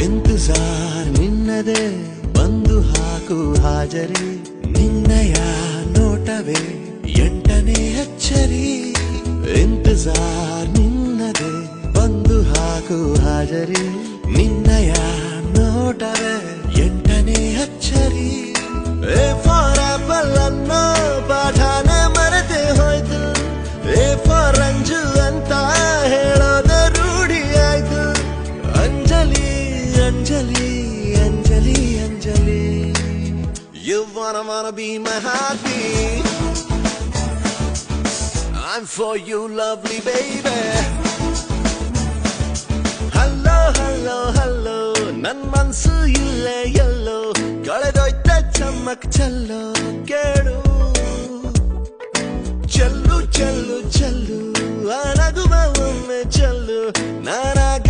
ಇಂತಜಾರ್ ನಿನ್ನದೇ ಬಂದು ಹಾಕು ಹಾಜರಿ ನಿನ್ನಯ ನೋಟವೇ ಎಂಟನೇ ಅಚ್ಚರಿ ಇಂತಜಾರ್ ನಿನ್ನದೇ ಬಂದು ಹಾಕು ಹಾಜರಿ ನಿನ್ನಯ ನೋಟವೇ ಎಂಟನೇ ಅಚ್ಚರಿ ಎ ಫಾರ್ ಆಪಲ್ ಅನ್ನೋ ಪಾಠಾನೆ ಮರೆತೆ ಹೋಯ್ತು ಎ ಫಾರ್ ರಂಜು ಅಂತ ಹೇಳೋದ ರೂಢಿ ಆಯ್ತು Anjali Anjali Anjali Anjali You wanna be my heartbeat I'm for you lovely baby Hello hello hello ನನ್ ಮನ್ಸು ಇಲ್ಲೇ ಎಲ್ಲೋ ಕಳೆದೋಯ್ತ ಚಮ್ಮಕ್ ಚೆಲ್ಲೋ ಕೇಳು ಚೆಲ್ಲು ಚೆಲ್ಲು ಚೆಲ್ಲು ಆ ನಗುವ ಒಮ್ಮೆ ಚೆಲ್ಲು ನಾನಾಗಿ